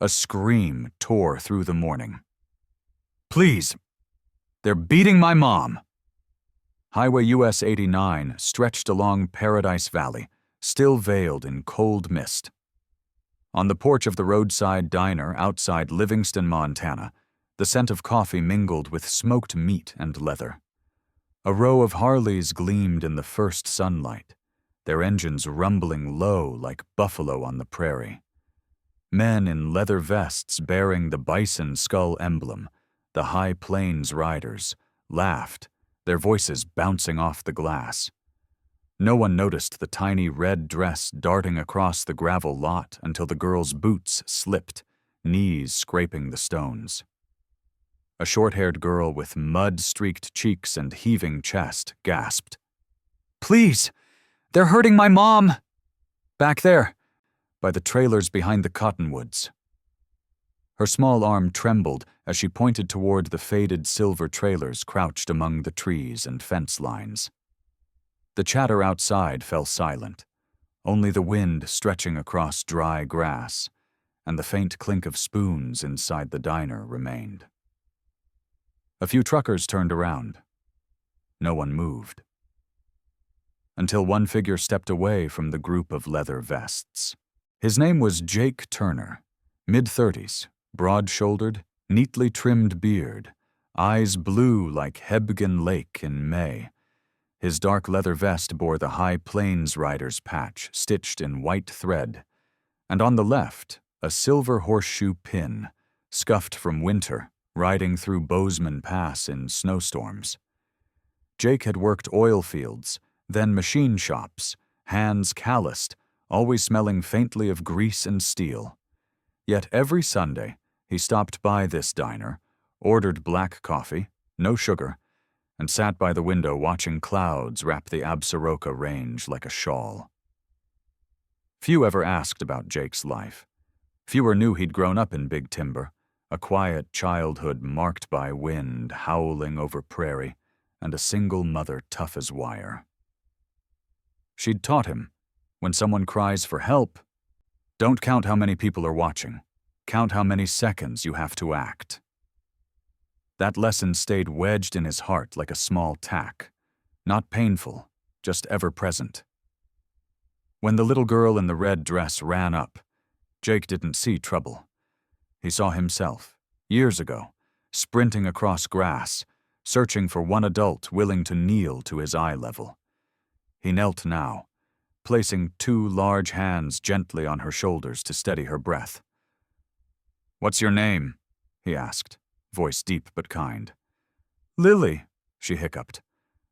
A scream tore through the morning. "Please! They're beating my mom!" Highway US 89 stretched along Paradise Valley, still veiled in cold mist. On the porch of the roadside diner outside Livingston, Montana, the scent of coffee mingled with smoked meat and leather. A row of Harleys gleamed in the first sunlight, their engines rumbling low like buffalo on the prairie. Men in leather vests bearing the bison skull emblem, the High Plains riders, laughed, their voices bouncing off the glass. No one noticed the tiny red dress darting across the gravel lot until the girl's boots slipped, knees scraping the stones. A short-haired girl with mud-streaked cheeks and heaving chest gasped. "Please! They're hurting my mom!" "Back there, by the trailers behind the cottonwoods." Her small arm trembled as she pointed toward the faded silver trailers crouched among the trees and fence lines. The chatter outside fell silent, only the wind stretching across dry grass, and the faint clink of spoons inside the diner remained. A few truckers turned around. No one moved. Until one figure stepped away from the group of leather vests. His name was Jake Turner, mid-30s, broad-shouldered, neatly trimmed beard, eyes blue like Hebgen Lake in May. His dark leather vest bore the High Plains rider's patch stitched in white thread, and on the left, a silver horseshoe pin, scuffed from winter, riding through Bozeman Pass in snowstorms. Jake had worked oil fields, then machine shops, hands calloused, always smelling faintly of grease and steel. Yet every Sunday, he stopped by this diner, ordered black coffee, no sugar, and sat by the window watching clouds wrap the Absaroka Range like a shawl. Few ever asked about Jake's life. Fewer knew he'd grown up in Big Timber, a quiet childhood marked by wind howling over prairie and a single mother tough as wire. She'd taught him, when someone cries for help, don't count how many people are watching. Count how many seconds you have to act. That lesson stayed wedged in his heart like a small tack, not painful, just ever-present. When the little girl in the red dress ran up, Jake didn't see trouble. He saw himself, years ago, sprinting across grass, searching for one adult willing to kneel to his eye level. He knelt now, placing two large hands gently on her shoulders to steady her breath. "What's your name?" he asked, voice deep but kind. "Lily," she hiccuped.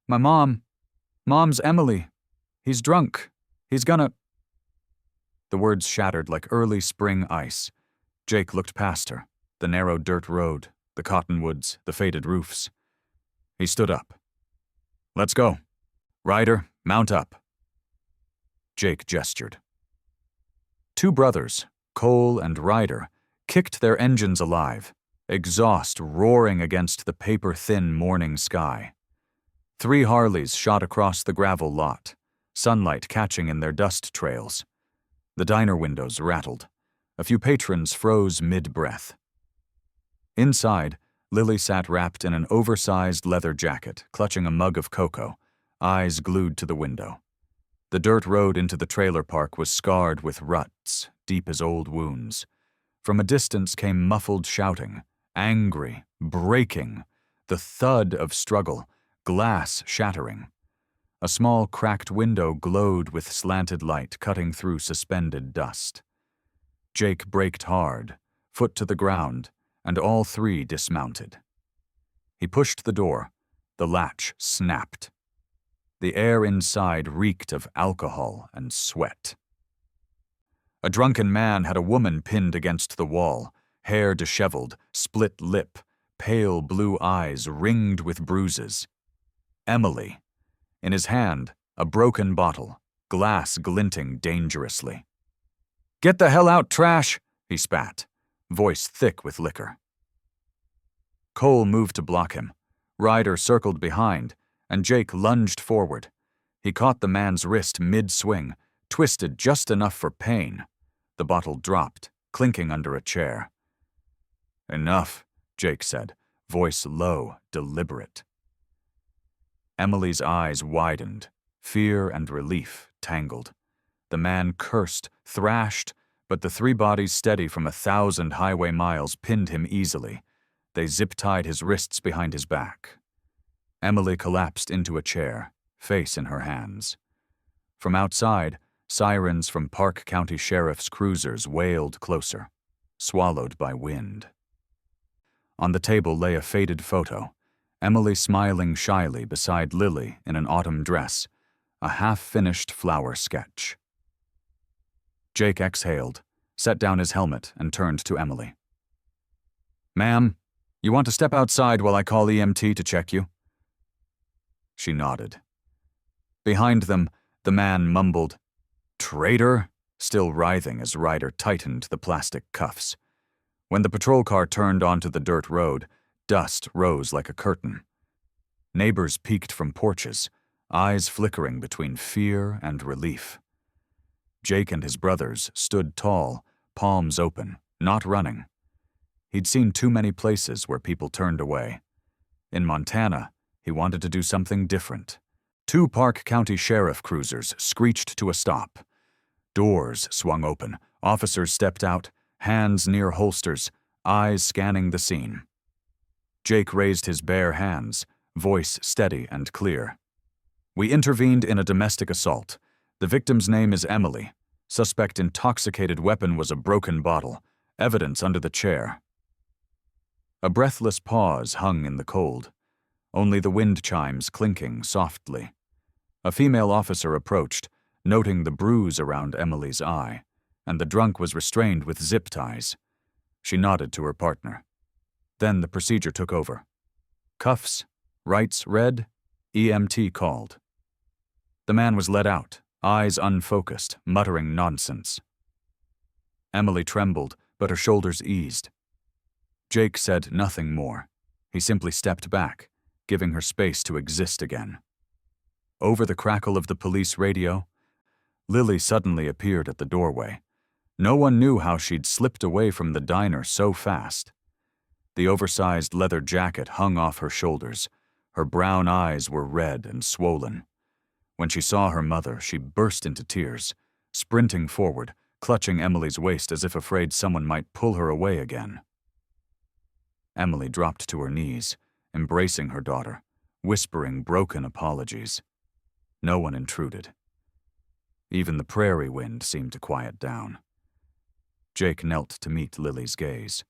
"My Mom's Emily. He's drunk. He's gonna—" The words shattered like early spring ice. Jake looked past her, the narrow dirt road, the cottonwoods, the faded roofs. He stood up. "Let's go. Ryder, mount up." Jake gestured. Two brothers, Cole and Ryder, kicked their engines alive, exhaust roaring against the paper-thin morning sky. 3 Harleys shot across the gravel lot, sunlight catching in their dust trails. The diner windows rattled. A few patrons froze mid-breath. Inside, Lily sat wrapped in an oversized leather jacket, clutching a mug of cocoa, eyes glued to the window. The dirt road into the trailer park was scarred with ruts, deep as old wounds. From a distance came muffled shouting, angry, breaking, the thud of struggle, glass shattering. A small cracked window glowed with slanted light cutting through suspended dust. Jake braked hard, foot to the ground, and all 3 dismounted. He pushed the door. The latch snapped. The air inside reeked of alcohol and sweat. A drunken man had a woman pinned against the wall, hair disheveled, split lip, pale blue eyes ringed with bruises. Emily. In his hand, a broken bottle, glass glinting dangerously. "Get the hell out, trash!" he spat, voice thick with liquor. Cole moved to block him. Ryder circled behind, and Jake lunged forward. He caught the man's wrist mid-swing, twisted just enough for pain. The bottle dropped, clinking under a chair. "Enough," Jake said, voice low, deliberate. Emily's eyes widened, fear and relief tangled. The man cursed, thrashed, but the three bodies steady from 1,000 highway miles pinned him easily. They zip-tied his wrists behind his back. Emily collapsed into a chair, face in her hands. From outside, sirens from Park County Sheriff's cruisers wailed closer, swallowed by wind. On the table lay a faded photo, Emily smiling shyly beside Lily in an autumn dress, a half-finished flower sketch. Jake exhaled, set down his helmet, and turned to Emily. "Ma'am, you want to step outside while I call EMT to check you?" She nodded. Behind them, the man mumbled, "Traitor," still writhing as Ryder tightened the plastic cuffs. When the patrol car turned onto the dirt road, dust rose like a curtain. Neighbors peeked from porches, eyes flickering between fear and relief. Jake and his brothers stood tall, palms open, not running. He'd seen too many places where people turned away. In Montana, he wanted to do something different. 2 Park County Sheriff cruisers screeched to a stop. Doors swung open, officers stepped out, hands near holsters, eyes scanning the scene. Jake raised his bare hands, voice steady and clear. "We intervened in a domestic assault. The victim's name is Emily. Suspect intoxicated weapon was a broken bottle. Evidence under the chair." A breathless pause hung in the cold, only the wind chimes clinking softly. A female officer approached, noting the bruise around Emily's eye, and the drunk was restrained with zip ties. She nodded to her partner. Then the procedure took over. Cuffs, rights read, EMT called. The man was led out, eyes unfocused, muttering nonsense. Emily trembled, but her shoulders eased. Jake said nothing more. He simply stepped back, giving her space to exist again. Over the crackle of the police radio, Lily suddenly appeared at the doorway. No one knew how she'd slipped away from the diner so fast. The oversized leather jacket hung off her shoulders. Her brown eyes were red and swollen. When she saw her mother, she burst into tears, sprinting forward, clutching Emily's waist as if afraid someone might pull her away again. Emily dropped to her knees, embracing her daughter, whispering broken apologies. No one intruded. Even the prairie wind seemed to quiet down. Jake knelt to meet Lily's gaze.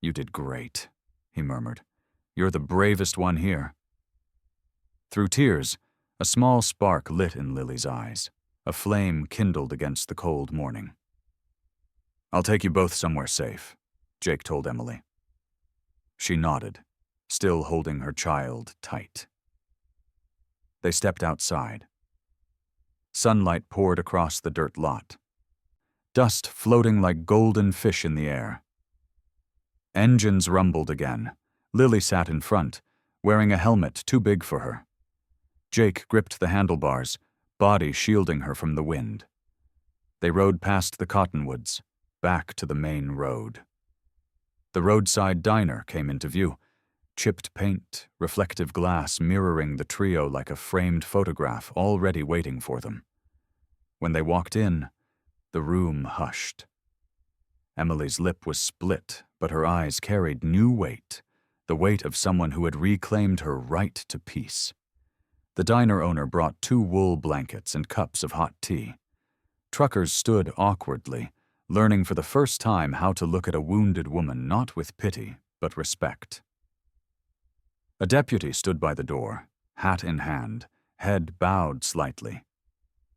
"You did great," he murmured. "You're the bravest one here." Through tears, a small spark lit in Lily's eyes. A flame kindled against the cold morning. "I'll take you both somewhere safe," Jake told Emily. She nodded, still holding her child tight. They stepped outside. Sunlight poured across the dirt lot. Dust floating like golden fish in the air. Engines rumbled again. Lily sat in front, wearing a helmet too big for her. Jake gripped the handlebars, body shielding her from the wind. They rode past the cottonwoods, back to the main road. The roadside diner came into view, chipped paint, reflective glass mirroring the trio like a framed photograph already waiting for them. When they walked in, the room hushed. Emily's lip was split, but her eyes carried new weight, the weight of someone who had reclaimed her right to peace. The diner owner brought 2 wool blankets and cups of hot tea. Truckers stood awkwardly, learning for the first time how to look at a wounded woman not with pity, but respect. A deputy stood by the door, hat in hand, head bowed slightly.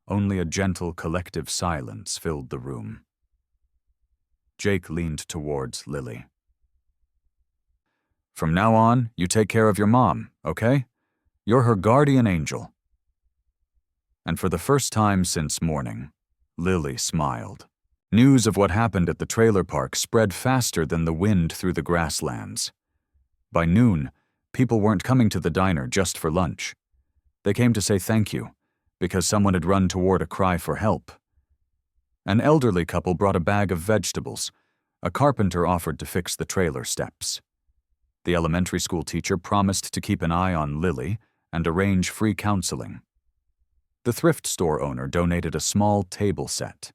Only a gentle collective silence filled the room. Jake leaned towards Lily. "From now on, you take care of your mom, okay? You're her guardian angel." And for the first time since morning, Lily smiled. News of what happened at the trailer park spread faster than the wind through the grasslands. By noon, people weren't coming to the diner just for lunch. They came to say thank you, because someone had run toward a cry for help. An elderly couple brought a bag of vegetables. A carpenter offered to fix the trailer steps. The elementary school teacher promised to keep an eye on Lily and arrange free counseling. The thrift store owner donated a small table set.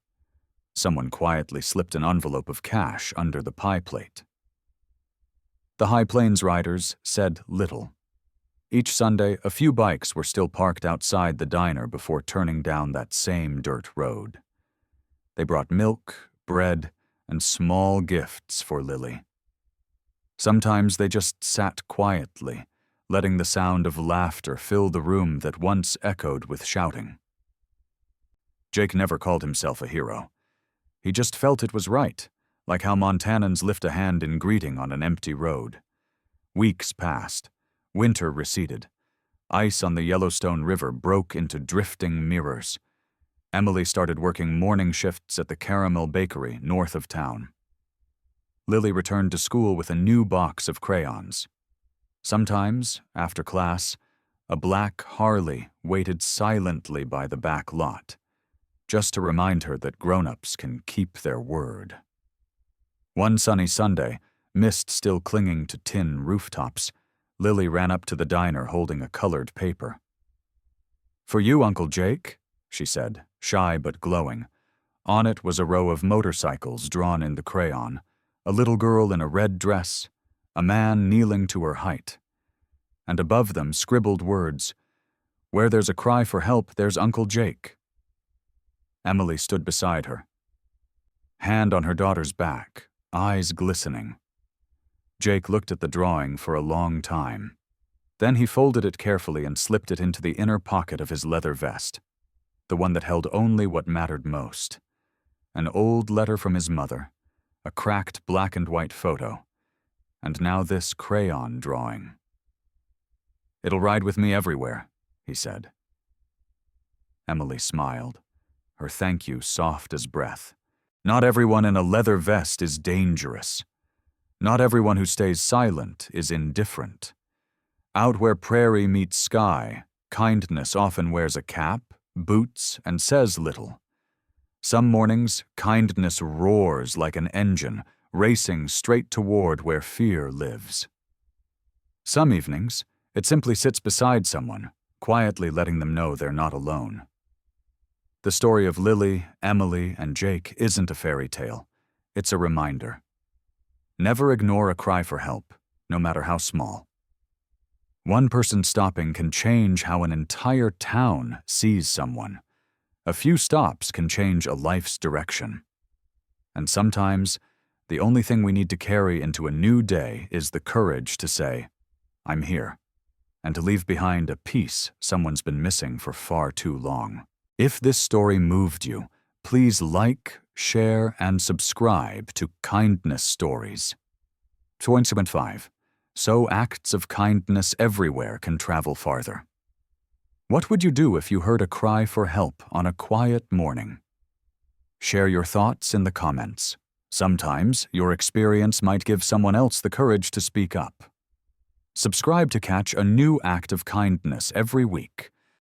Someone quietly slipped an envelope of cash under the pie plate. The High Plains riders said little. Each Sunday, a few bikes were still parked outside the diner before turning down that same dirt road. They brought milk, bread, and small gifts for Lily. Sometimes they just sat quietly, letting the sound of laughter fill the room that once echoed with shouting. Jake never called himself a hero. He just felt it was right, like how Montanans lift a hand in greeting on an empty road. Weeks passed. Winter receded. Ice on the Yellowstone River broke into drifting mirrors. Emily started working morning shifts at the Caramel Bakery north of town. Lily returned to school with a new box of crayons. Sometimes, after class, a black Harley waited silently by the back lot, just to remind her that grown-ups can keep their word. One sunny Sunday, mist still clinging to tin rooftops, Lily ran up to the diner holding a colored paper. "For you, Uncle Jake," she said, shy but glowing. On it was a row of motorcycles drawn in the crayon, a little girl in a red dress, a man kneeling to her height. And above them scribbled words, "Where there's a cry for help, there's Uncle Jake." Emily stood beside her, hand on her daughter's back, eyes glistening. Jake looked at the drawing for a long time. Then he folded it carefully and slipped it into the inner pocket of his leather vest, the one that held only what mattered most. An old letter from his mother, a cracked black and white photo, and now this crayon drawing. "It'll ride with me everywhere," he said. Emily smiled, her thank you soft as breath. Not everyone in a leather vest is dangerous. Not everyone who stays silent is indifferent. Out where prairie meets sky, kindness often wears a cap, boots, and says little. Some mornings, kindness roars like an engine, racing straight toward where fear lives. Some evenings, it simply sits beside someone, quietly letting them know they're not alone. The story of Lily, Emily, and Jake isn't a fairy tale. It's a reminder. Never ignore a cry for help, no matter how small. One person stopping can change how an entire town sees someone. A few stops can change a life's direction. And sometimes, the only thing we need to carry into a new day is the courage to say, "I'm here," and to leave behind a piece someone's been missing for far too long. If this story moved you, please like, share, and subscribe to Kindness Stories. 2.5. So acts of kindness everywhere can travel farther. What would you do if you heard a cry for help on a quiet morning? Share your thoughts in the comments. Sometimes your experience might give someone else the courage to speak up. Subscribe to catch a new act of kindness every week.